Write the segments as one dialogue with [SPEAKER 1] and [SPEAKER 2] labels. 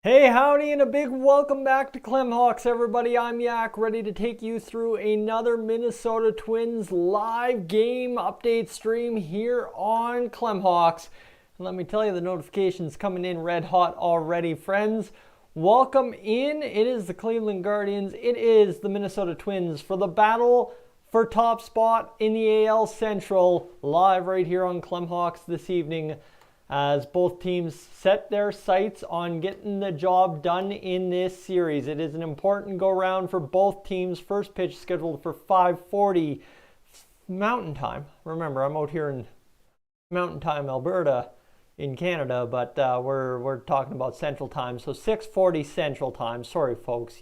[SPEAKER 1] Hey, howdy, and a big welcome back to Clemhawks, everybody. I'm Yak, ready to take you through another Minnesota Twins live game update stream here on Clemhawks. And let me tell you, the notifications coming in red hot already, friends. Welcome in. It is the Cleveland Guardians. It is the Minnesota Twins for the battle for top spot in the AL Central, live right here on Clemhawks this evening, as both teams set their sights on getting the job done in this series. It is an important go-round for both teams. First pitch scheduled for 5:40 Mountain Time. Remember, I'm out here in Mountain Time, Alberta, in Canada, but we're talking about Central Time, so 6:40 Central Time. Sorry, folks.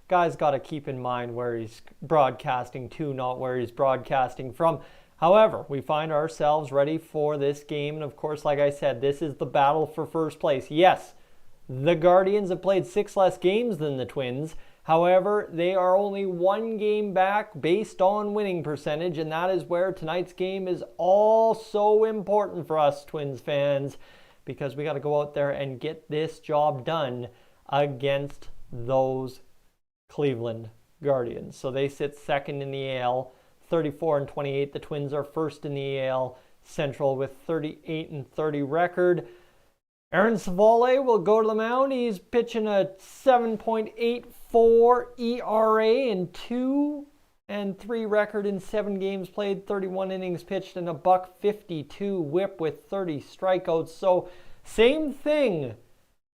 [SPEAKER 1] Guy's got to keep in mind where he's broadcasting to, not where he's broadcasting from. However, we find ourselves ready for this game. And of course, like I said, this is the battle for first place. Yes, the Guardians have played 6 less games than the Twins. However, they are only 1 game back based on winning percentage. And that is where tonight's game is all so important for us Twins fans, because we got to go out there and get this job done against those Cleveland Guardians. So they sit second in the AL. 34-28. The Twins are first in the AL Central with 38-30 record. Aaron Savale will go to the mound. He's pitching a 7.84 ERA and 2-3 record in 7 games played, 31 innings pitched, and a .52 whip with 30 strikeouts. So same thing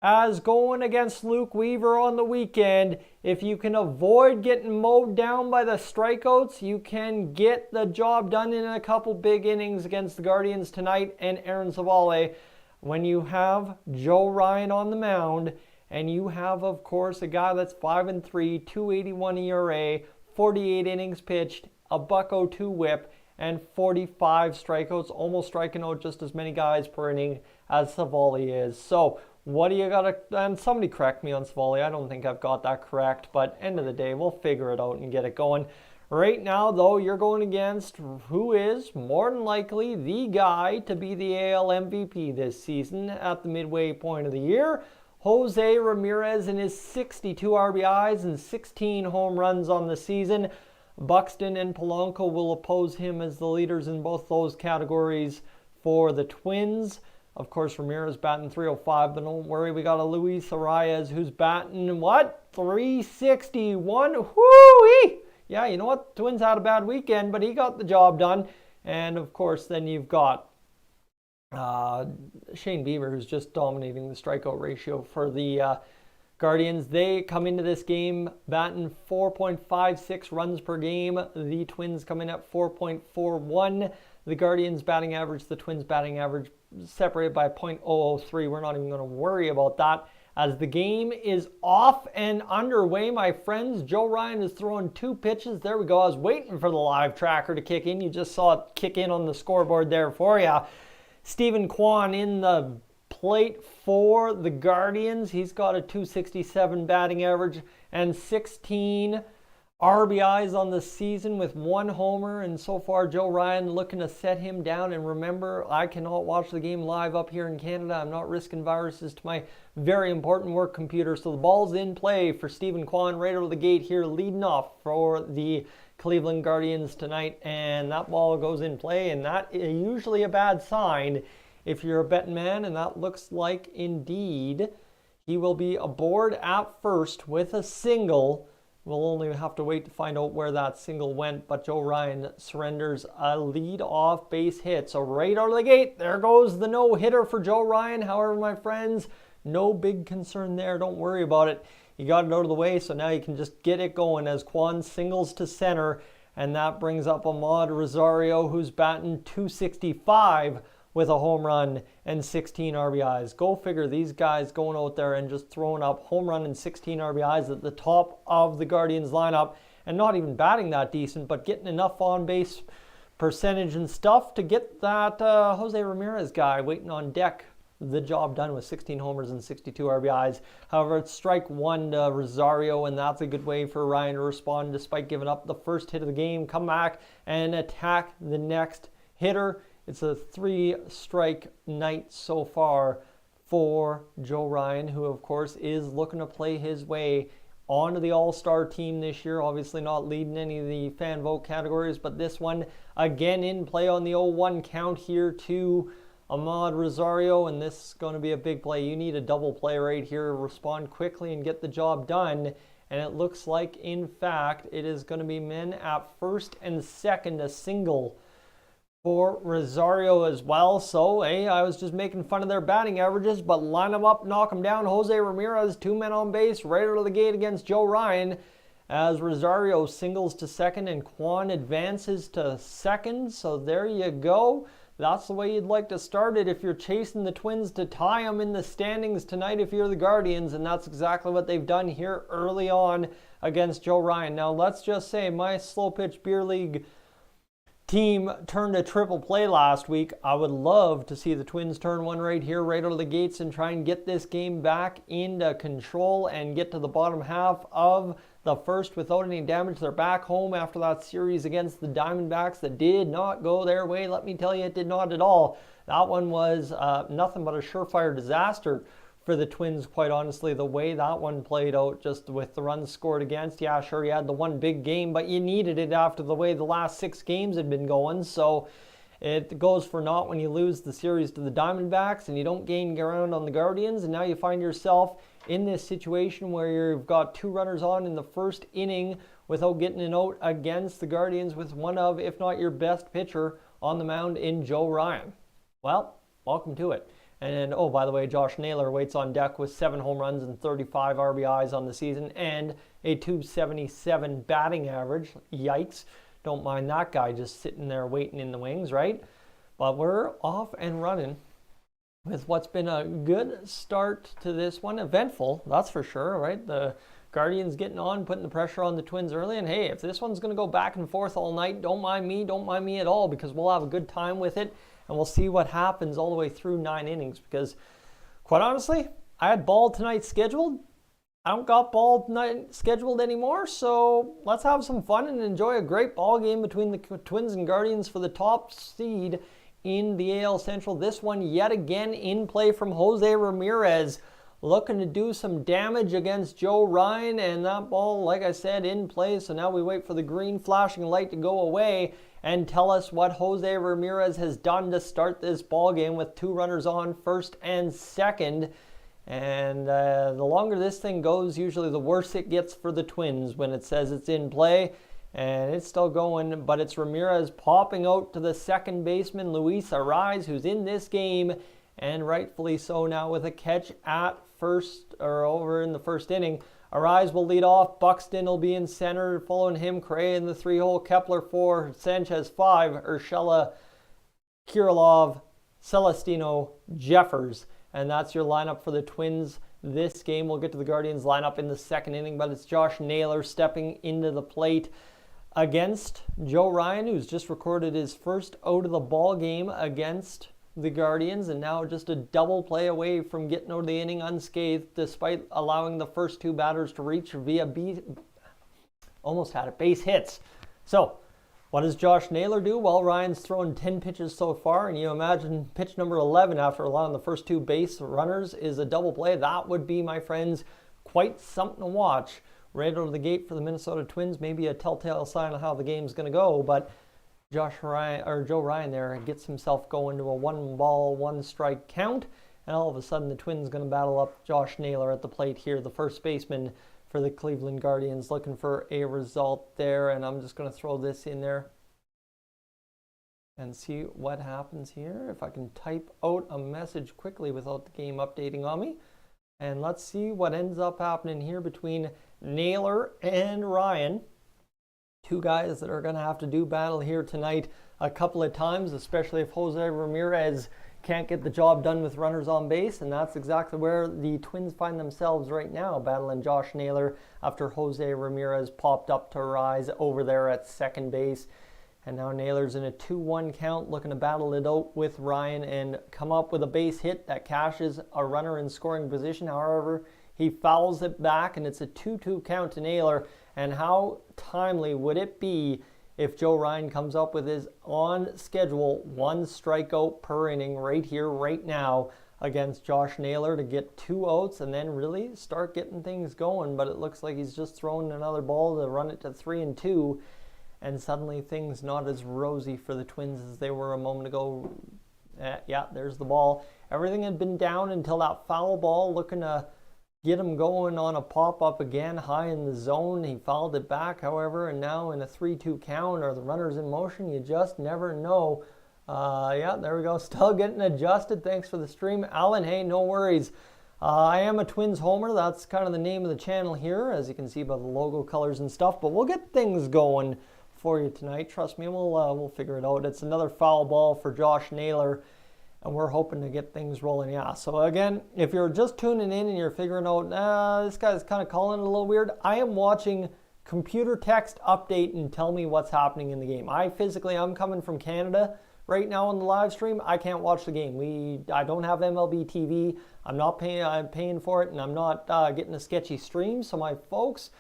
[SPEAKER 1] as going against Luke Weaver on the weekend. If you can avoid getting mowed down by the strikeouts, you can get the job done in a couple big innings against the Guardians tonight and Aaron Savale. When you have Joe Ryan on the mound, and you have, of course, a guy that's 5-3, 2.81 ERA, 48 innings pitched, a .02 whip, and 45 strikeouts, almost striking out just as many guys per inning as Savale is. So what do you got to, and somebody correct me on Savale, I don't think I've got that correct, but end of the day, we'll figure it out and get it going. Right now, though, you're going against who is more than likely the guy to be the AL MVP this season at the midway point of the year. Jose Ramirez and his 62 RBIs and 16 home runs on the season. Buxton and Polanco will oppose him as the leaders in both those categories for the Twins. Of course, Ramirez batting .305, but don't worry, we got a Luis Arias who's batting, .361? Whoo-wee! Yeah, you know what? Twins had a bad weekend, but he got the job done. And, of course, then you've got Shane Bieber, who's just dominating the strikeout ratio for the Guardians. They come into this game batting 4.56 runs per game. The Twins come in at 4.41. The Guardians batting average, the Twins batting average separated by .003. We're not even going to worry about that as the game is off and underway, my friends. Joe Ryan is throwing 2 pitches. There we go. I was waiting for the live tracker to kick in. You just saw it kick in on the scoreboard there for you. Steven Kwan in the plate for the Guardians. He's got a .267 batting average and 16 RBIs on the season with 1 homer, and so far Joe Ryan looking to set him down. And remember, I cannot watch the game live up here in Canada. I'm not risking viruses to my very important work computer. So the ball's in play for Steven Kwan right out of the gate here, leading off for the Cleveland Guardians tonight. And that ball goes in play, and that is usually a bad sign if you're a betting man, and that looks like indeed he will be aboard at first with a single. We'll only have to wait to find out where that single went, but Joe Ryan surrenders a lead-off base hit. So right out of the gate, there goes the no-hitter for Joe Ryan. However, my friends, no big concern there. Don't worry about it. You got it out of the way, so now you can just get it going as Kwan singles to center, and that brings up Ahmad Rosario, who's batting .265 with a home run and 16 RBIs. Go figure, these guys going out there and just throwing up home run and 16 RBIs at the top of the Guardians lineup, and not even batting that decent, but getting enough on-base percentage and stuff to get that Jose Ramirez guy waiting on deck the job done with 16 homers and 62 RBIs. However, it's strike 1 to Rosario, and that's a good way for Ryan to respond despite giving up the first hit of the game. Come back and attack the next hitter. It's a 3-strike night so far for Joe Ryan, who of course is looking to play his way onto the All-Star team this year. Obviously not leading any of the fan vote categories, but this one again in play on the 0-1 count here to Ahmad Rosario, and this is going to be a big play. You need a double play right here, respond quickly and get the job done. And it looks like, in fact, it is going to be men at first and second, a single for Rosario as well. So, hey, I was just making fun of their batting averages, but line them up, knock them down. Jose Ramirez, 2 men on base, right out of the gate against Joe Ryan, as Rosario singles to second and Kwan advances to second. So there you go. That's the way you'd like to start it if you're chasing the Twins to tie them in the standings tonight if you're the Guardians, and that's exactly what they've done here early on against Joe Ryan. Now, let's just say my slow pitch beer league team turned a triple play last week. I would love to see the Twins turn one right here, right out of the gates, and try and get this game back into control and get to the bottom half of the first without any damage. They're back home after that series against the Diamondbacks that did not go their way. Let me tell you, it did not at all. That one was nothing but a surefire disaster for the Twins, quite honestly, the way that one played out, just with the runs scored against. Yeah, sure, you had the one big game, but you needed it after the way the last 6 games had been going. So it goes for naught when you lose the series to the Diamondbacks and you don't gain ground on the Guardians, and now you find yourself in this situation where you've got 2 runners on in the first inning without getting an out against the Guardians with one of, if not your best pitcher on the mound in Joe Ryan. Well, welcome to it. And, oh, by the way, Josh Naylor waits on deck with 7 home runs and 35 RBIs on the season and a .277 batting average. Yikes. Don't mind that guy just sitting there waiting in the wings, right? But we're off and running with what's been a good start to this one. Eventful, that's for sure, right? The Guardians getting on, putting the pressure on the Twins early. And, hey, if this one's going to go back and forth all night, don't mind me at all, because we'll have a good time with it. And we'll see what happens all the way through 9 innings, because quite honestly, I had ball tonight scheduled. I don't got ball tonight scheduled anymore, so let's have some fun and enjoy a great ball game between the Twins and Guardians for the top seed in the AL Central. This one yet again in play from Jose Ramirez, looking to do some damage against Joe Ryan, and that ball, like I said, in play. So now we wait for the green flashing light to go away and tell us what Jose Ramirez has done to start this ball game with 2 runners on, first and second. And the longer this thing goes, usually the worse it gets for the Twins when it says it's in play. And it's still going, but it's Ramirez popping out to the second baseman, Luis Arraez, who's in this game, and rightfully so now with a catch at first, or over in the first inning. Arraez will lead off. Buxton will be in center. Following him, Correa in the 3-hole. Kepler 4. Sanchez 5. Urshela, Kirilov, Celestino, Jeffers. And that's your lineup for the Twins this game. We'll get to the Guardians lineup in the second inning, but it's Josh Naylor stepping into the plate against Joe Ryan, who's just recorded his first out of the ball game against the Guardians, and now just a double play away from getting out of the inning unscathed, despite allowing the first 2 batters to reach via base hits. So what does Josh Naylor do? Well, Ryan's thrown 10 pitches so far, and you imagine pitch number 11 after allowing the first 2 base runners is a double play. That would be, my friends, quite something to watch right out of the gate for the Minnesota Twins. Maybe a telltale sign of how the game's going to go, but Joe Ryan there gets himself going to a 1-ball, 1-strike count, and all of a sudden the Twins going to battle up Josh Naylor at the plate here, the first baseman for the Cleveland Guardians, looking for a result there. And I'm just going to throw this in there and see what happens here. If I can type out a message quickly without the game updating on me. And let's see what ends up happening here between Naylor and Ryan. 2 guys that are going to have to do battle here tonight a couple of times, especially if Jose Ramirez can't get the job done with runners on base. And that's exactly where the Twins find themselves right now, battling Josh Naylor after Jose Ramirez popped up to rise over there at second base. And now Naylor's in a 2-1 count, looking to battle it out with Ryan and come up with a base hit that cashes a runner in scoring position. However, he fouls it back, and it's a 2-2 count to Naylor. And how timely would it be if Joe Ryan comes up with his on-schedule 1 strikeout per inning right here, right now, against Josh Naylor to get 2 outs and then really start getting things going. But it looks like he's just thrown another ball to run it to 3-2. And suddenly things not as rosy for the Twins as they were a moment ago. Yeah, there's the ball. Everything had been down until that foul ball, looking to get him going on a pop-up again, high in the zone. He fouled it back, however, and now in a 3-2 count, are the runners in motion? You just never know. Yeah, there we go. Still getting adjusted. Thanks for the stream. Alan, hey, no worries. I am a Twins homer. That's kind of the name of the channel here, as you can see by the logo colors and stuff. But we'll get things going for you tonight. Trust me, we'll figure it out. It's another foul ball for Josh Naylor, and we're hoping to get things rolling. Yeah, so again, if you're just tuning in and you're figuring out, this guy's kind of calling it a little weird, I am watching computer text update and tell me what's happening in the game. I'm coming from Canada right now on the live stream. I can't watch the game. I don't have MLB TV. I'm paying for it, and I'm not getting a sketchy stream. So my folks,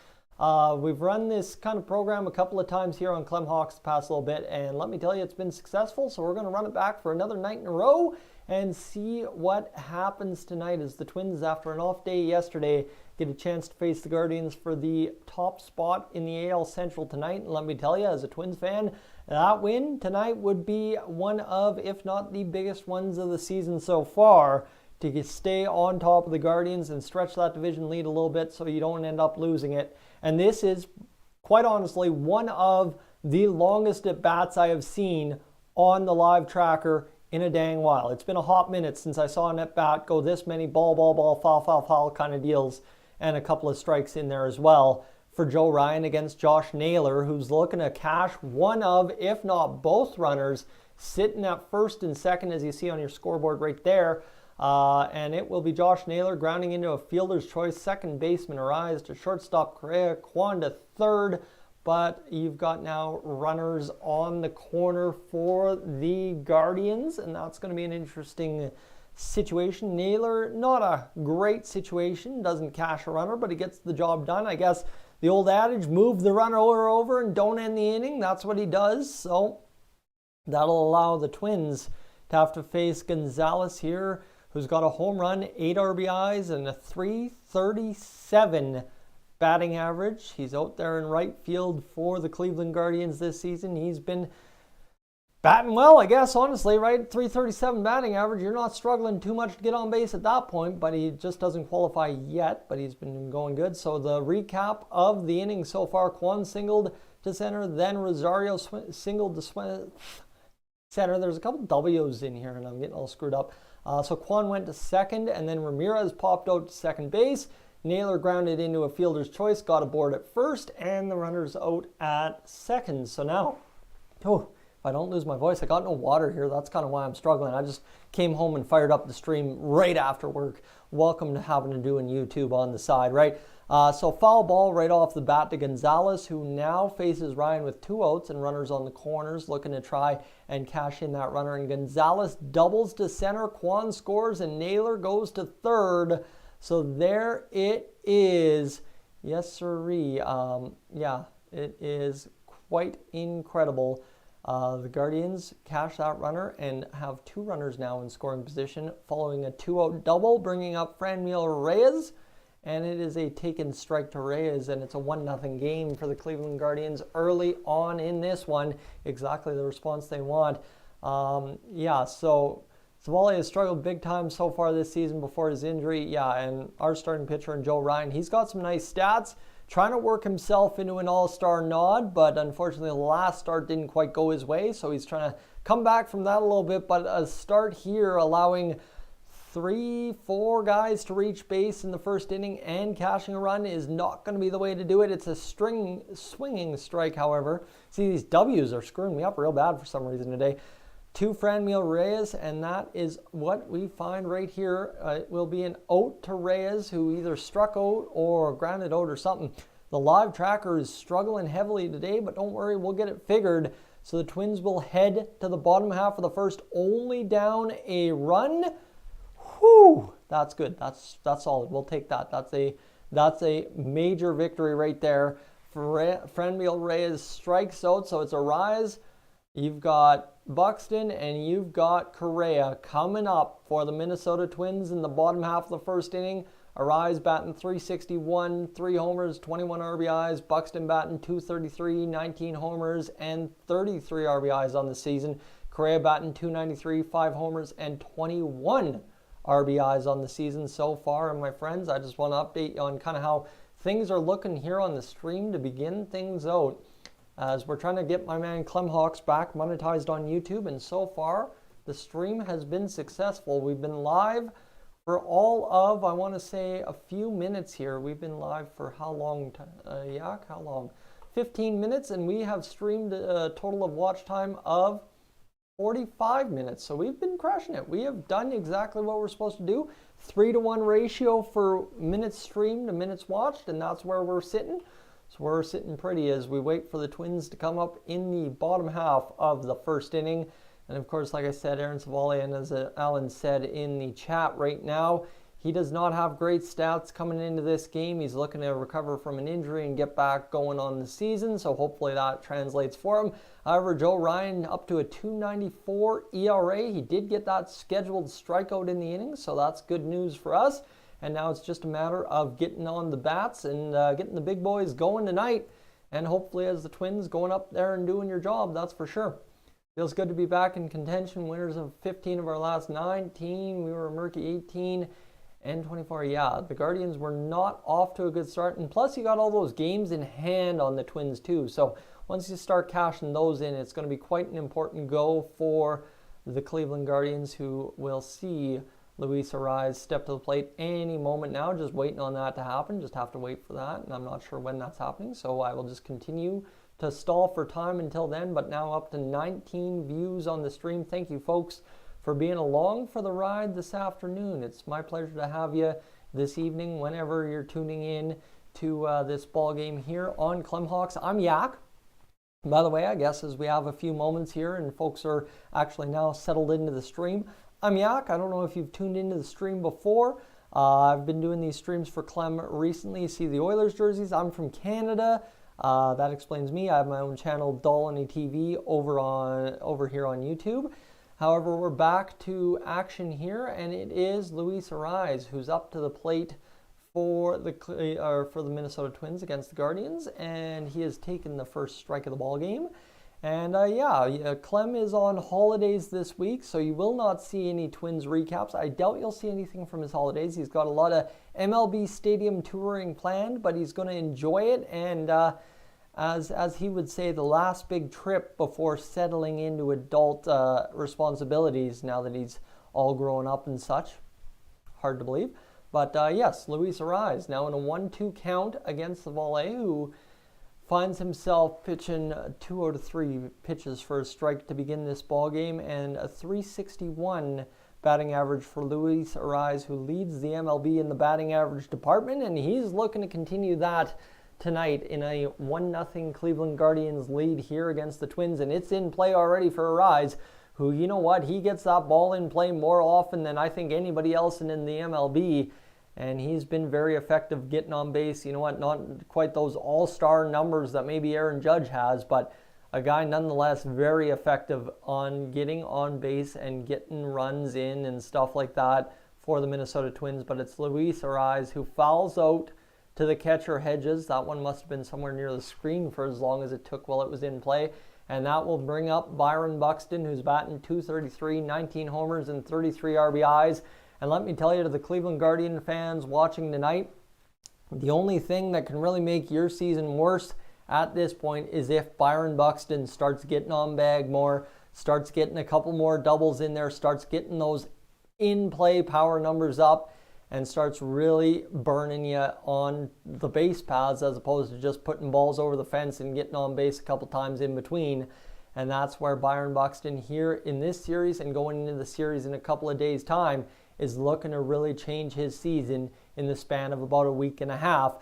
[SPEAKER 1] we've run this kind of program a couple of times here on Clemhawks the past little bit, and let me tell you, it's been successful. So we're going to run it back for another night in a row and see what happens tonight as the Twins, after an off day yesterday, get a chance to face the Guardians for the top spot in the AL Central tonight. And let me tell you, as a Twins fan, that win tonight would be one of, if not the biggest ones of the season so far, to stay on top of the Guardians and stretch that division lead a little bit so you don't end up losing it. And this is, quite honestly, one of the longest at-bats I have seen on the live tracker in a dang while. It's been a hot minute since I saw an at-bat go this many ball, foul kind of deals, and a couple of strikes in there as well for Joe Ryan against Josh Naylor, who's looking to cash one of, if not both runners, sitting at first and second, as you see on your scoreboard right there. And it will be Josh Naylor grounding into a fielder's choice. Second baseman Arise to shortstop Correa, Kwan to third. But you've got now runners on the corner for the Guardians, and that's going to be an interesting situation. Naylor, not a great situation, doesn't cash a runner, but he gets the job done. I guess the old adage, move the runner over and don't end the inning, that's what he does. So that'll allow the Twins to have to face Gonzalez here, who's got a home run, 8 RBIs, and a .337 batting average. He's out there in right field for the Cleveland Guardians this season. He's been batting well, I guess, honestly, right? .337 batting average. You're not struggling too much to get on base at that point, but he just doesn't qualify yet, but he's been going good. So the recap of the inning so far: Kwan singled to center, then Rosario singled to center. There's a couple W's in here, and I'm getting all screwed up. So Kwan went to second, and then Ramirez popped out to second base. Naylor grounded into a fielder's choice, got aboard at first, and the runner's out at second. So now, if I don't lose my voice, I got no water here. That's kind of why I'm struggling. I just came home and fired up the stream right after work. Welcome to having to do in YouTube on the side, right? So foul ball right off the bat to Gonzalez, who now faces Ryan with 2 outs and runners on the corners, looking to try and cash in that runner. And Gonzalez doubles to center, Kwan scores, and Naylor goes to third. So there it is. Yes, sirree. Yeah, it is quite incredible. The Guardians cash that runner and have 2 runners now in scoring position following a 2-out double, bringing up Franmil Reyes. And it is a taken strike to Reyes, and it's a 1-0 game for the Cleveland Guardians early on in this one. Exactly the response they want. Yeah, so Savali has struggled big time so far this season before his injury. Yeah, and our starting pitcher in Joe Ryan, he's got some nice stats. Trying to work himself into an all-star nod, but unfortunately the last start didn't quite go his way, so he's trying to come back from that a little bit. But a start here allowing 3-4 guys to reach base in the first inning and cashing a run is not going to be the way to do it. It's a swinging strike, however. See, these W's are screwing me up real bad for some reason today. To Franmil Reyes, and that is what we find right here. It will be an out to Reyes, who either struck out or grounded out or something. The live tracker is struggling heavily today, but don't worry, we'll get it figured. So the Twins will head to the bottom half of the first, only down a run. Whew, that's good. That's solid. We'll take that. That's a major victory right there. Franmil Reyes strikes out, so it's a rise. You've got Buxton and you've got Correa coming up for the Minnesota Twins in the bottom half of the first inning. Arise batting .361, 3 homers, 21 RBIs. Buxton batting .233, 19 homers, and 33 RBIs on the season. Correa batting .293, 5 homers, and 21 RBIs on the season so far. And my friends, I just want to update you on kind of how things are looking here on the stream to begin things out, as we're trying to get my man Clemhawks back monetized on YouTube. And so far, the stream has been successful. We've been live for all of, I want to say, a few minutes here. We've been live for how long? Yak, how long? 15 minutes, and we have streamed a total of watch time of 45 minutes. So we've been crushing it. We have done exactly what we're supposed to do. 3-to-1 ratio for minutes streamed to minutes watched, and that's where we're sitting. So we're sitting pretty as we wait for the Twins to come up in the bottom half of the first inning. And of course, like I said, Aaron Savali, and as Alan said in the chat right now, he does not have great stats coming into this game. He's looking to recover from an injury and get back going on the season, so hopefully that translates for him. However, Joe Ryan up to a .294 ERA. He did get that scheduled strikeout in the inning, so that's good news for us. And now it's just a matter of getting on the bats and getting the big boys going tonight. And hopefully as the Twins going up there and doing your job, that's for sure. Feels good to be back in contention. Winners of 15 of our last 19. We were a murky 18 and 24. Yeah, the Guardians were not off to a good start. And plus you got all those games in hand on the Twins too. So once you start cashing those in, it's going to be quite an important go for the Cleveland Guardians, who will see Luis Arise step to the plate any moment now. Just waiting on that to happen. Just have to wait for that, and I'm not sure when that's happening, so I will just continue to stall for time until then. But now up to 19 views on the stream. Thank you, folks, for being along for the ride this afternoon. It's my pleasure to have you this evening whenever you're tuning in to this ball game here on Clemhawks. I'm Yak. By the way, I guess as we have a few moments here and folks are actually now settled into the stream, I'm Yak. I don't know if you've tuned into the stream before. I've been doing these streams for Clem recently. You see the Oilers jerseys. I'm from Canada. That explains me. I have my own channel, Dolany TV, over here on YouTube. However, we're back to action here, and it is Luis Arise who's up to the plate for the Minnesota Twins against the Guardians, and he has taken the first strike of the ball game. And Clem is on holidays this week, so you will not see any Twins recaps. I doubt you'll see anything from his holidays. He's got a lot of MLB stadium touring planned, but he's going to enjoy it. And as he would say, the last big trip before settling into adult responsibilities now that he's all grown up and such. Hard to believe. But yes, Luis Arise now in a 1-2 count against the Valet, who finds himself pitching 2 out of 3 pitches for a strike to begin this ball game, and a .361 batting average for Luis Arise, who leads the MLB in the batting average department, and he's looking to continue that tonight in a 1-0 Cleveland Guardians lead here against the Twins, and it's in play already for Arise, who, you know what, he gets that ball in play more often than I think anybody else in the MLB. And he's been very effective getting on base. You know what, not quite those all-star numbers that maybe Aaron Judge has, but a guy nonetheless very effective on getting on base and getting runs in and stuff like that for the Minnesota Twins. But it's Luis Arise who fouls out to the catcher Hedges. That one must have been somewhere near the screen for as long as it took while it was in play. And that will bring up Byron Buxton, who's batting .233, 19 homers, and 33 RBIs. And let me tell you, to the Cleveland Guardian fans watching tonight, the only thing that can really make your season worse at this point is if Byron Buxton starts getting on bag more, starts getting a couple more doubles in there, starts getting those in-play power numbers up, and starts really burning you on the base paths as opposed to just putting balls over the fence and getting on base a couple times in between. And that's where Byron Buxton here in this series and going into the series in a couple of days' time is looking to really change his season in the span of about a week and a half.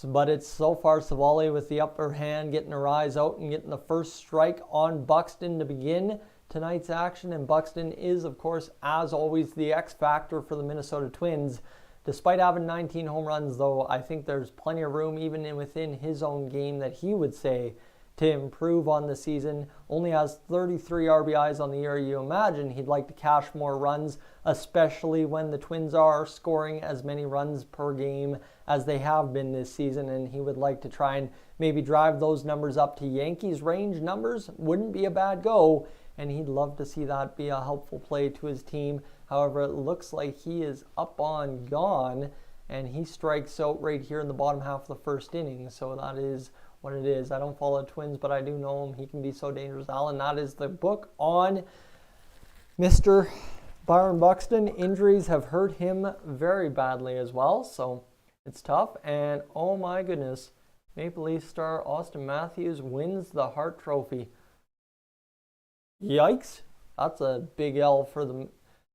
[SPEAKER 1] But it's so far Savali with the upper hand, getting a rise out and getting the first strike on Buxton to begin tonight's action. And Buxton is, of course, as always, the X factor for the Minnesota Twins. Despite having 19 home runs, though, I think there's plenty of room even within his own game that he would say to improve on the season. Only has 33 RBIs on the year. You imagine he'd like to cash more runs, especially when the Twins are scoring as many runs per game as they have been this season, and he would like to try and maybe drive those numbers up to Yankees range numbers. Wouldn't be a bad go, and he'd love to see that be a helpful play to his team. However, it looks like he is up on gone, and he strikes out right here in the bottom half of the first inning, so that is what it is. I don't follow Twins, but I do know him. He can be so dangerous. Alan, that is the book on Mr. Byron Buxton. Injuries have hurt him very badly as well, so it's tough. And oh my goodness, Maple Leaf star Austin Matthews wins the Hart Trophy. Yikes. That's a big L for the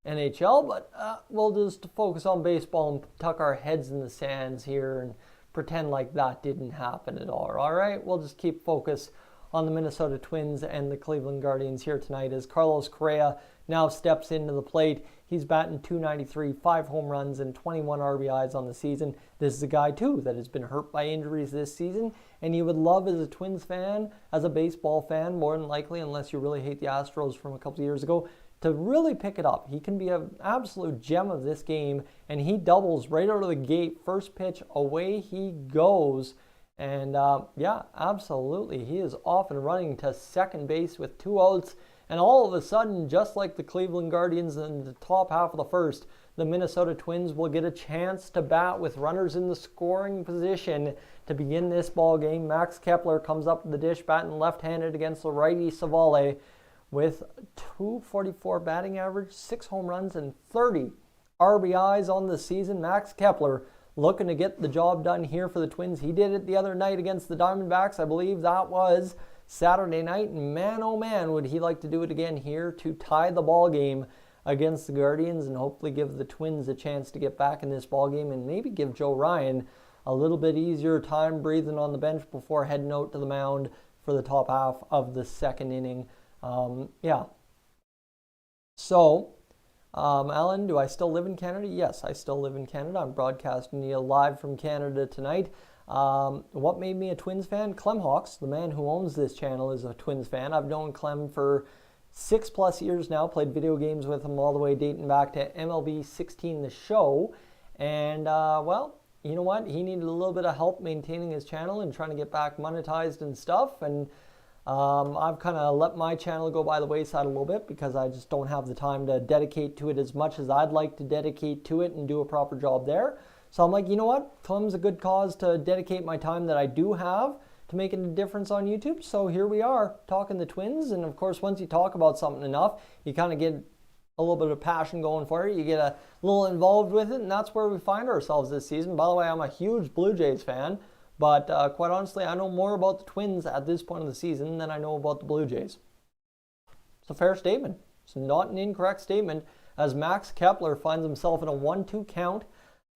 [SPEAKER 1] NHL, but we'll just focus on baseball and tuck our heads in the sands here and pretend like that didn't happen at all right? We'll just keep focus on the Minnesota Twins and the Cleveland Guardians here tonight as Carlos Correa now steps into the plate. He's batting .293, 5 home runs, and 21 RBIs on the season. This is a guy, too, that has been hurt by injuries this season, and you would love as a Twins fan, as a baseball fan, more than likely, unless you really hate the Astros from a couple of years ago, to really pick it up. He can be an absolute gem of this game, and he doubles right out of the gate. First pitch, away he goes. And yeah, absolutely. He is off and running to second base with 2 outs. And all of a sudden, just like the Cleveland Guardians in the top half of the first, the Minnesota Twins will get a chance to bat with runners in the scoring position to begin this ball game. Max Kepler comes up to the dish, batting left-handed against the righty Savale, with .244 batting average, 6 home runs, and 30 RBIs on the season. Max Kepler looking to get the job done here for the Twins. He did it the other night against the Diamondbacks. I believe that was Saturday night. And man, oh man, would he like to do it again here to tie the ball game against the Guardians and hopefully give the Twins a chance to get back in this ball game and maybe give Joe Ryan a little bit easier time breathing on the bench before heading out to the mound for the top half of the second inning. Yeah. So, Alan, do I still live in Canada? Yes, I still live in Canada. I'm broadcasting you live from Canada tonight. What made me a Twins fan? Clemhawks, the man who owns this channel, is a Twins fan. I've known Clem for 6+ years now. Played video games with him all the way dating back to MLB 16 The Show. And, well, you know what? He needed a little bit of help maintaining his channel and trying to get back monetized and stuff. And I've kind of let my channel go by the wayside a little bit because I just don't have the time to dedicate to it as much as I'd like to dedicate to it and do a proper job there. So I'm like, you know what? Clem's a good cause to dedicate my time that I do have to making a difference on YouTube. So here we are talking the Twins. And of course, once you talk about something enough, you kind of get a little bit of passion going for it. You get a little involved with it. And that's where we find ourselves this season. By the way, I'm a huge Blue Jays fan. But quite honestly, I know more about the Twins at this point of the season than I know about the Blue Jays. It's a fair statement. It's not an incorrect statement, as Max Kepler finds himself in a 1-2 count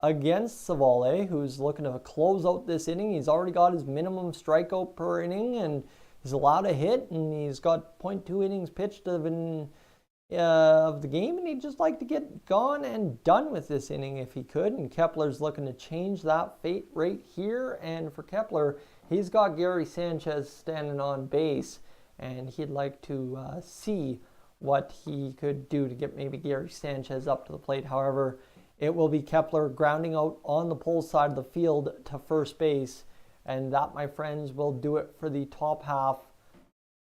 [SPEAKER 1] against Savale, who's looking to close out this inning. He's already got his minimum strikeout per inning, and he's allowed a hit, and he's got .2 innings pitched of the game, and he'd just like to get gone and done with this inning if he could. And Kepler's looking to change that fate right here. And for Kepler, he's got Gary Sanchez standing on base, and he'd like to see what he could do to get maybe Gary Sanchez up to the plate. However, it will be Kepler grounding out on the pole side of the field to first base, and that, my friends, will do it for the top half,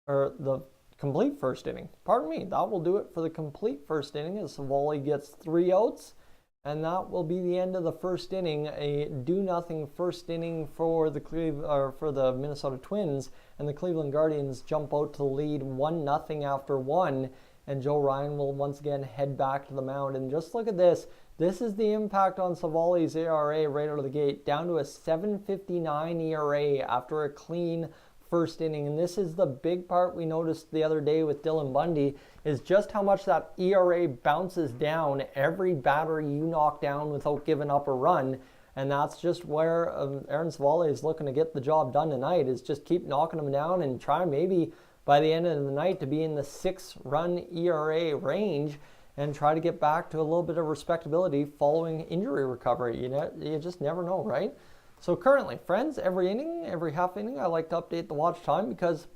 [SPEAKER 1] or the complete first inning. Pardon me, that will do it for the complete first inning as Savale gets 3 outs, and that will be the end of the first inning. A do-nothing first inning for the Minnesota Twins, and the Cleveland Guardians jump out to the lead 1-0 after 1, and Joe Ryan will once again head back to the mound. And just look at this. This is the impact on Savale's ERA right out of the gate, down to a 7.59 ERA after a clean first inning. And this is the big part we noticed the other day with Dylan Bundy, is just how much that ERA bounces down every batter you knock down without giving up a run. And that's just where Aaron Savale is looking to get the job done tonight, is just keep knocking them down and try maybe by the end of the night to be in the 6-run ERA range and try to get back to a little bit of respectability following injury recovery. You know, you just never know, right? So currently, friends, every inning, every half inning, I like to update the watch time because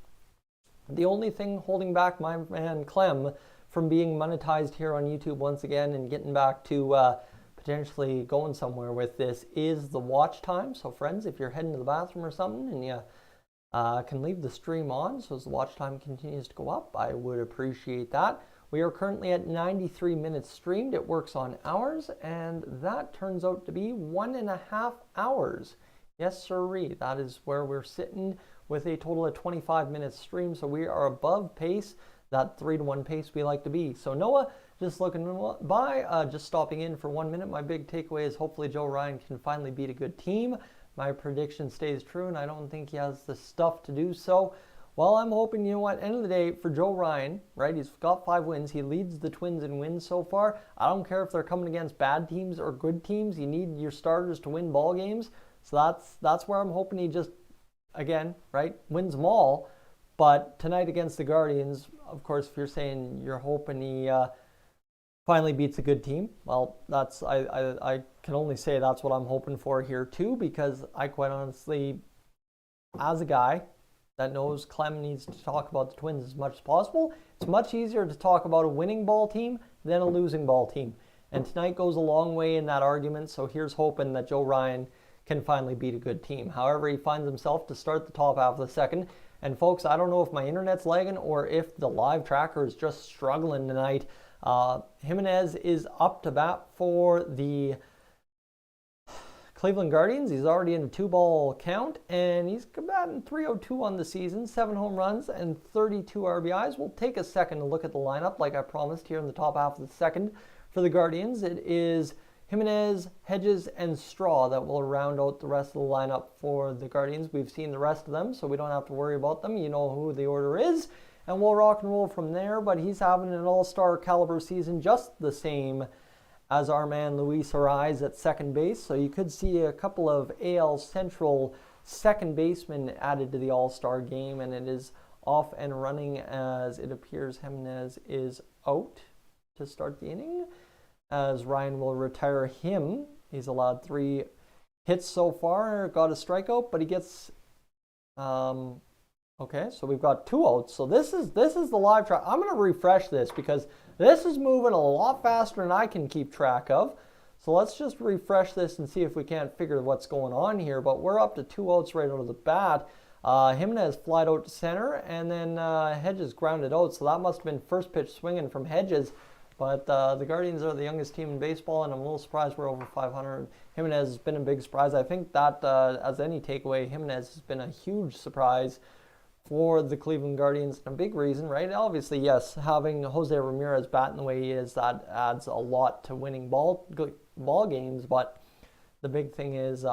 [SPEAKER 1] the only thing holding back my man Clem from being monetized here on YouTube once again and getting back to potentially going somewhere with this is the watch time. So friends, if you're heading to the bathroom or something and you can leave the stream on so as the watch time continues to go up, I would appreciate that. We are currently at 93 minutes streamed. It works on hours, and that turns out to be 1.5 hours. Yes, sirree. That is where we're sitting with a total of 25 minutes stream. So we are above pace, that 3-1 pace we like to be. So Noah, just looking by, just stopping in for 1 minute. My big takeaway is hopefully Joe Ryan can finally beat a good team. My prediction stays true, and I don't think he has the stuff to do so. Well, I'm hoping, you know what, end of the day, for Joe Ryan, right, he's got 5 wins. He leads the Twins in wins so far. I don't care if they're coming against bad teams or good teams. You need your starters to win ball games. So that's where I'm hoping he just, again, right, wins them all. But tonight against the Guardians, of course, if you're saying you're hoping he finally beats a good team, well, that's I can only say that's what I'm hoping for here too, because I quite honestly, as a guy that knows Clem needs to talk about the Twins as much as possible, it's much easier to talk about a winning ball team than a losing ball team. And tonight goes a long way in that argument, so here's hoping that Joe Ryan can finally beat a good team. However, he finds himself to start the top half of the second. And folks, I don't know if my internet's lagging or if the live tracker is just struggling tonight. Jimenez is up to bat for the Cleveland Guardians. He's already in a 2-ball count, and he's batting .302 on the season, 7 home runs and 32 RBIs. We'll take a second to look at the lineup like I promised here in the top half of the second. For the Guardians, it is Jimenez, Hedges, and Straw that will round out the rest of the lineup for the Guardians. We've seen the rest of them, so we don't have to worry about them. You know who the order is, and we'll rock and roll from there. But he's having an all-star caliber season, just the same as our man Luis Arraez at second base. So you could see a couple of AL Central second basemen added to the all-star game, and it is off and running as it appears Jimenez is out to start the inning, as Ryan will retire him. He's allowed 3 hits so far, got a strikeout, but he gets okay, so we've got 2 outs. So this is the live track. I'm going to refresh this because this is moving a lot faster than I can keep track of. So let's just refresh this and see if we can't figure what's going on here. But we're up to 2 outs right out of the bat. Jimenez flied out to center, and then Hedges grounded out. So that must have been first pitch swinging from Hedges. But the Guardians are the youngest team in baseball, and I'm a little surprised we're over 500. Jimenez has been a big surprise. I think that, as any takeaway, Jimenez has been a huge surprise for the Cleveland Guardians. And a big reason, right? Obviously, yes, having Jose Ramirez batting the way he is, that adds a lot to winning ball games. But the big thing is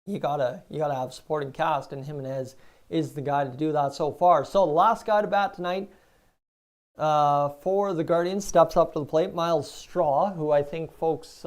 [SPEAKER 1] you gotta have supporting cast, and Jimenez is the guy to do that so far. So the last guy to bat tonight for the Guardians steps up to the plate, Miles Straw, who I think folks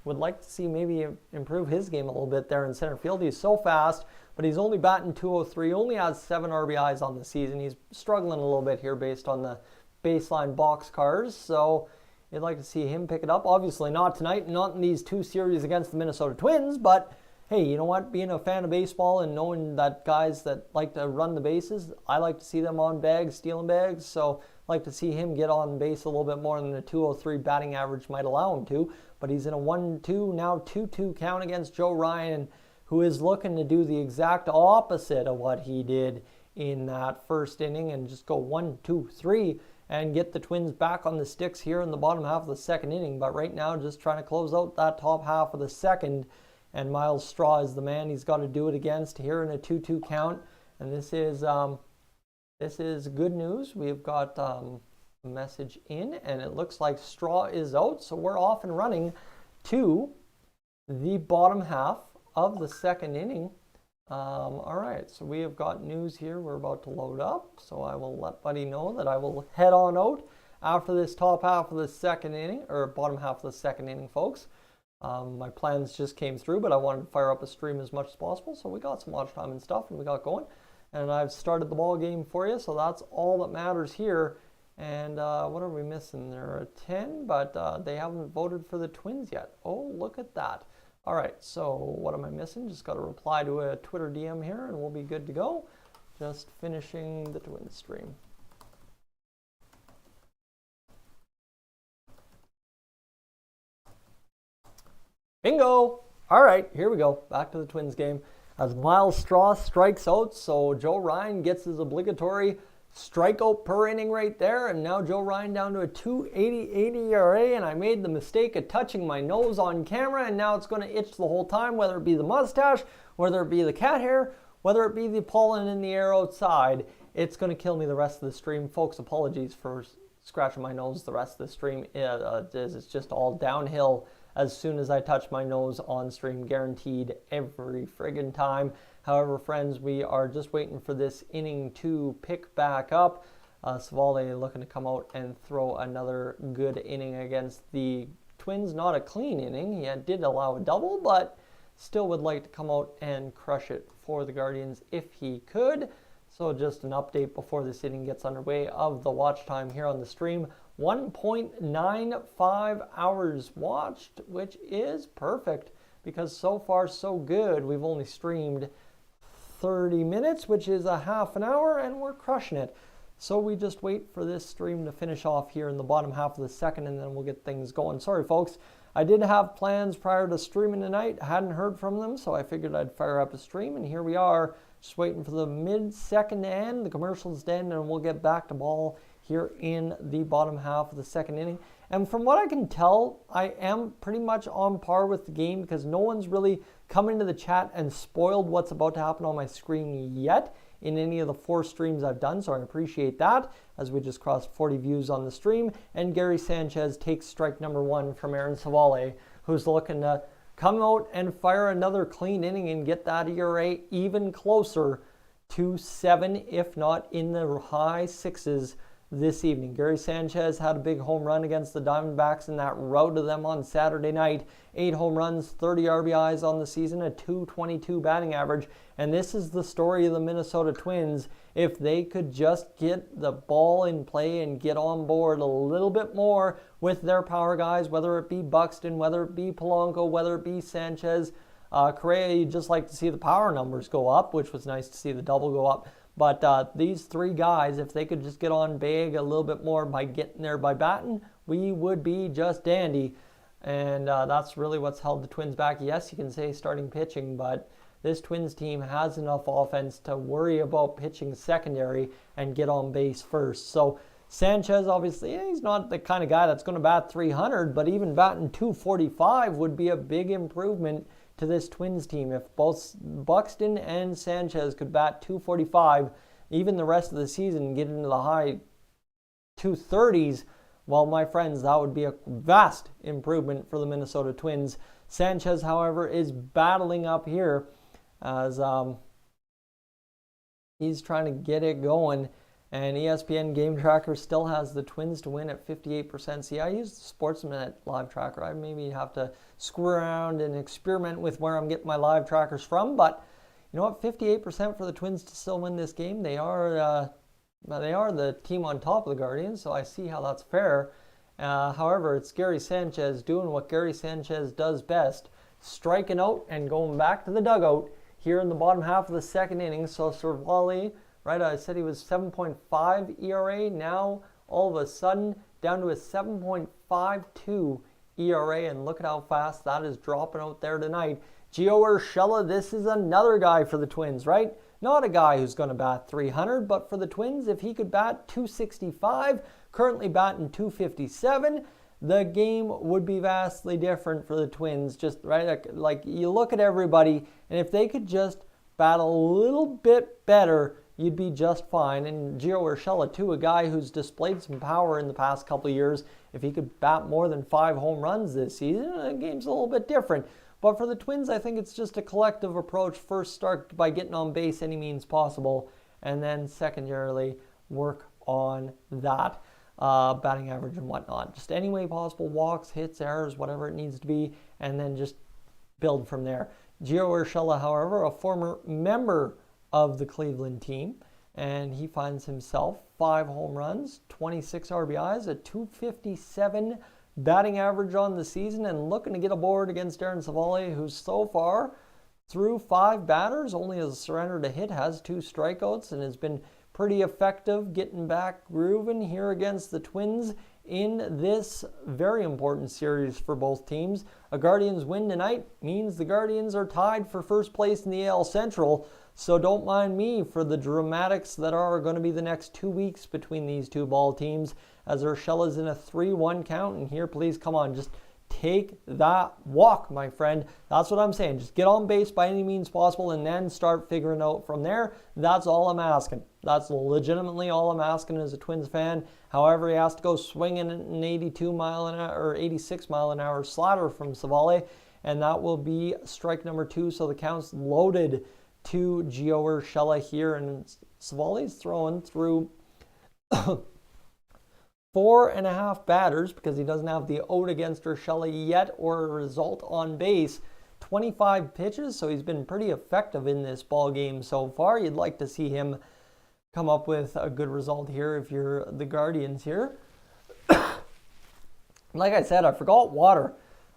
[SPEAKER 1] would like to see maybe improve his game a little bit there in center field. He's so fast, but he's only batting .203, only has 7 RBIs on the season. He's struggling a little bit here based on the baseline boxcars, so you'd like to see him pick it up. Obviously not tonight, not in these 2 series against the Minnesota Twins, but hey, you know what? Being a fan of baseball and knowing that guys that like to run the bases, I like to see them on bags, stealing bags, so like to see him get on base a little bit more than the .203 batting average might allow him to. But he's in a 1-2, now 2-2 count against Joe Ryan, who is looking to do the exact opposite of what he did in that first inning and just go 1-2-3 and get the Twins back on the sticks here in the bottom half of the second inning. But right now, just trying to close out that top half of the second. And Miles Straw is the man he's got to do it against here in a 2-2 count. And this is good news. We've got a message in, and it looks like Straw is out. So we're off and running to the bottom half of the second inning. All right, so we have got news here. We're about to load up. So I will let Buddy know that I will head on out after this top half of the second inning, or bottom half of the second inning, folks. My plans just came through, but I wanted to fire up a stream as much as possible. So we got some watch time and stuff, and we got going. And I've started the ball game for you, so that's all that matters here. And what are we missing? There are 10, but they haven't voted for the Twins yet. Oh, look at that. All right, so what am I missing? Just got to reply to a Twitter DM here and we'll be good to go. Just finishing the Twins stream. Bingo! All right, here we go. Back to the Twins game. As Miles Straw strikes out, so Joe Ryan gets his obligatory strikeout per inning right there, and now Joe Ryan down to a 2.88 ERA, and I made the mistake of touching my nose on camera, and now it's going to itch the whole time, whether it be the mustache, whether it be the cat hair, whether it be the pollen in the air outside. It's going to kill me the rest of the stream. Folks, apologies for scratching my nose the rest of the stream. It's just all downhill as soon as I touch my nose on stream, guaranteed every friggin' time. However, friends, we are just waiting for this inning to pick back up. Savale looking to come out and throw another good inning against the Twins. Not a clean inning. He did allow a double, but still would like to come out and crush it for the Guardians if he could. So just an update before this inning gets underway of the watch time here on the stream. 1.95 hours watched, which is perfect because so far so good. We've only streamed 30 minutes, which is a half an hour, and we're crushing it. So we just wait for this stream to finish off here in the bottom half of the second, and then we'll get things going. Sorry, folks. I did have plans prior to streaming tonight. I hadn't heard from them, so I figured I'd fire up a stream, and here we are, just waiting for the mid-second to end, the commercials to end, and we'll get back to ball here in the bottom half of the second inning. And from what I can tell, I am pretty much on par with the game because no one's really come into the chat and spoiled what's about to happen on my screen yet in any of the 4 streams I've done, so I appreciate that as we just crossed 40 views on the stream. And Gary Sanchez takes strike number 1 from Aaron Savale, who's looking to come out and fire another clean inning and get that ERA even closer to 7, if not in the high 6s this evening. Gary Sanchez had a big home run against the Diamondbacks in that rout to them on Saturday night. 8 home runs, 30 RBIs on the season, a .222 batting average. And this is the story of the Minnesota Twins. If they could just get the ball in play and get on board a little bit more with their power guys, whether it be Buxton, whether it be Polanco, whether it be Sanchez, Correa, you'd just like to see the power numbers go up, which was nice to see the double go up. But these 3 guys, if they could just get on big a little bit more by getting there by batting, we would be just dandy. And that's really what's held the Twins back. Yes, you can say starting pitching, but this Twins team has enough offense to worry about pitching secondary and get on base first. So Sanchez, obviously, he's not the kind of guy that's going to bat 300, but even batting 245 would be a big improvement to this Twins team. If both Buxton and Sanchez could bat 245 even the rest of the season and get into the high 230s, well, my friends, that would be a vast improvement for the Minnesota Twins. Sanchez, however, is battling up here as he's trying to get it going. And ESPN Game Tracker still has the Twins to win at 58%. See, I use the Sportsnet live tracker. I maybe have to screw around and experiment with where I'm getting my live trackers from. But you know what? 58% for the Twins to still win this game. They are the team on top of the Guardians, so I see how that's fair. However, it's Gary Sanchez doing what Gary Sanchez does best, striking out and going back to the dugout here in the bottom half of the second inning. So Cervalli, right, I said he was 7.5 ERA. Now, all of a sudden, down to a 7.52 ERA. And look at how fast that is dropping out there tonight. Gio Urshela, this is another guy for the Twins, right? Not a guy who's going to bat 300, but for the Twins, if he could bat 265, currently batting 257, the game would be vastly different for the Twins. Just, right, like you look at everybody, and if they could just bat a little bit better, you'd be just fine. And Gio Urshela, too, a guy who's displayed some power in the past couple of years. If he could bat more than 5 home runs this season, the game's a little bit different. But for the Twins, I think it's just a collective approach. First, start by getting on base any means possible, and then secondarily work on that batting average and whatnot. Just any way possible, walks, hits, errors, whatever it needs to be, and then just build from there. Gio Urshela, however, a former member of the Cleveland team, and he finds himself 5 home runs, 26 RBIs, a .257 batting average on the season and looking to get aboard against Aaron Savale, who's so far through 5 batters, only has surrendered a hit, has 2 strikeouts, and has been pretty effective getting back grooving here against the Twins in this very important series for both teams. A Guardians win tonight means the Guardians are tied for first place in the AL Central, so don't mind me for the dramatics that are going to be the next 2 weeks between these two ball teams, as Urshela's in a 3-1 count, and here, please, come on, just take that walk, my friend. That's what I'm saying. Just get on base by any means possible and then start figuring out from there. That's all I'm asking. That's legitimately all I'm asking as a Twins fan. However, he has to go swinging an 82 mile an hour or 86 mile an hour slider from Savale, and that will be strike number 2. So the count's loaded to Gio Urshela here, and Savale's throwing through 4.5 batters because he doesn't have the out against Urshela yet or a result on base. 25 pitches, so he's been pretty effective in this ball game so far. You'd like to see him come up with a good result here if you're the Guardians here. Like I said, I forgot water.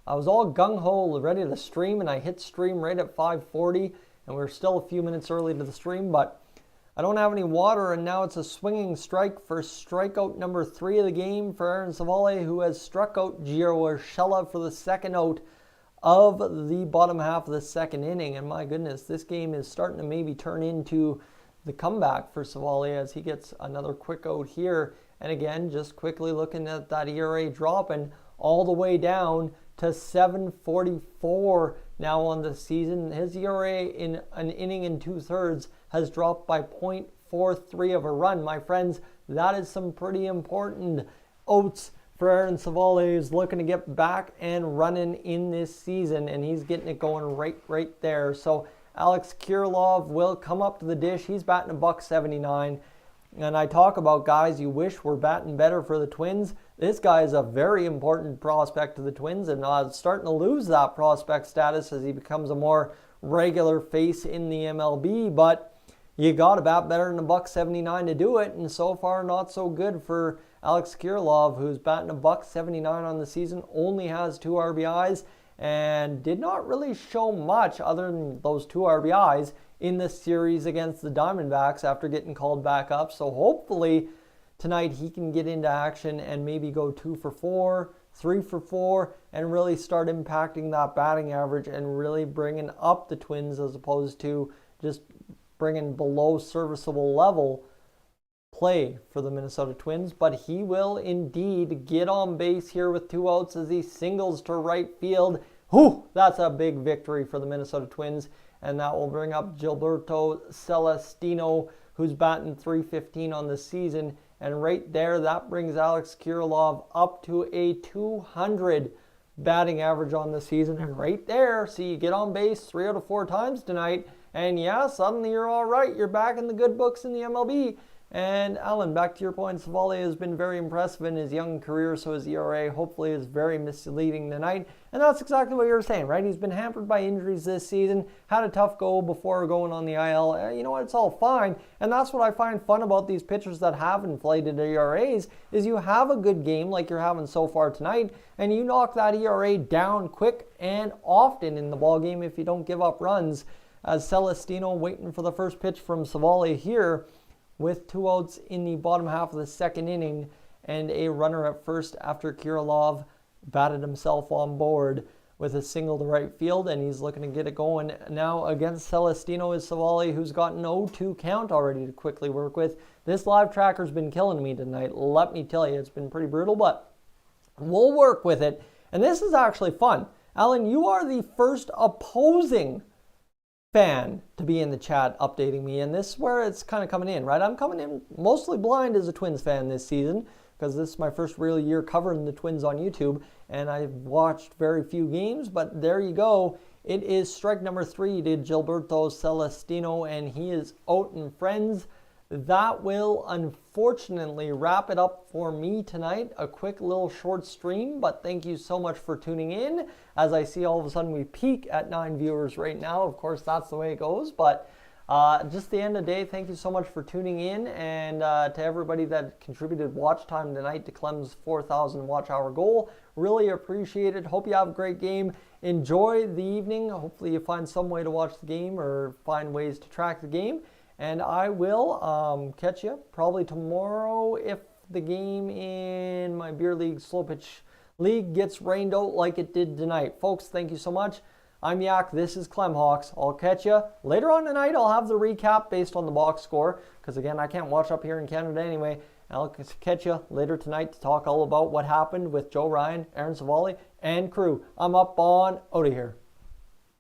[SPEAKER 1] I was all gung-ho ready to stream, and I hit stream right at 5:40, and we're still a few minutes early to the stream, but I don't have any water, and now it's a swinging strike for strikeout number 3 of the game for Aaron Savale, who has struck out Gio Urshela for the second out of the bottom half of the second inning. And my goodness, this game is starting to maybe turn into the comeback for Savale as he gets another quick out here. And again, just quickly looking at that ERA dropping all the way down to 7.44 now on the season. His ERA in an inning and 2/3 has dropped by 0.43 of a run. My friends, that is some pretty important oats for Aaron Savale, who's looking to get back and running in this season, and he's getting it going right there. So Alex Kirilloff will come up to the dish. He's batting a $179. And I talk about guys you wish were batting better for the Twins. This guy is a very important prospect to the Twins, and starting to lose that prospect status as he becomes a more regular face in the MLB. But you got to bat better than a $179 to do it, and so far not so good for Alex Kirilloff, who's batting a $179 on the season, only has 2 RBIs, and did not really show much other than those 2 RBIs in the series against the Diamondbacks after getting called back up. So hopefully tonight he can get into action and maybe go 2 for 4, 3 for 4, and really start impacting that batting average and really bringing up the Twins as opposed to just bringing below serviceable level play for the Minnesota Twins. But he will indeed get on base here with 2 outs as he singles to right field. Whew, that's a big victory for the Minnesota Twins, and that will bring up Gilberto Celestino, who's batting .315 on the season. And right there, that brings Alex Kirilloff up to a 200 batting average on the season. And right there, see, you get on base 3 out of 4 times tonight, and yeah, suddenly you're all right. You're back in the good books in the MLB. And Alan, back to your point, Savale has been very impressive in his young career, so his ERA hopefully is very misleading tonight. And that's exactly what you were saying, right? He's been hampered by injuries this season, had a tough go before going on the IL. You know what? It's all fine. And that's what I find fun about these pitchers that have inflated ERAs, is you have a good game like you're having so far tonight, and you knock that ERA down quick and often in the ballgame if you don't give up runs. As Celestino waiting for the first pitch from Savale here, with 2 outs in the bottom half of the second inning and a runner at first after Kirilloff batted himself on board with a single to right field, and he's looking to get it going now against Celestino is Savale, who's got an 0-2 count already to quickly work with. This live tracker's been killing me tonight, let me tell you. It's been pretty brutal, but we'll work with it. And this is actually fun. Alan, you are the first opposing fan to be in the chat updating me, and this is where it's kind of coming in, right? I'm coming in mostly blind as a Twins fan this season because this is my first real year covering the Twins on YouTube, and I've watched very few games, but there you go. It is strike number 3 to Gilberto Celestino, and he is out and friends. That will unfortunately wrap it up for me tonight. A quick little short stream, but thank you so much for tuning in. As I see all of a sudden we peak at 9 viewers right now. Of course, that's the way it goes, but Just the end of the day, thank you so much for tuning in, and to everybody that contributed watch time tonight to Clem's 4,000 watch hour goal. Really appreciate it. Hope you have a great game. Enjoy the evening. Hopefully you find some way to watch the game or find ways to track the game. And I will catch you probably tomorrow if the game in my beer league slow pitch league gets rained out like it did tonight. Folks, thank you so much. I'm Yak. This is Clemhawks. I'll catch you later on tonight. I'll have the recap based on the box score because, again, I can't watch up here in Canada anyway. I'll catch you later tonight to talk all about what happened with Joe Ryan, Aaron Savali, and crew. I'm up on out of here.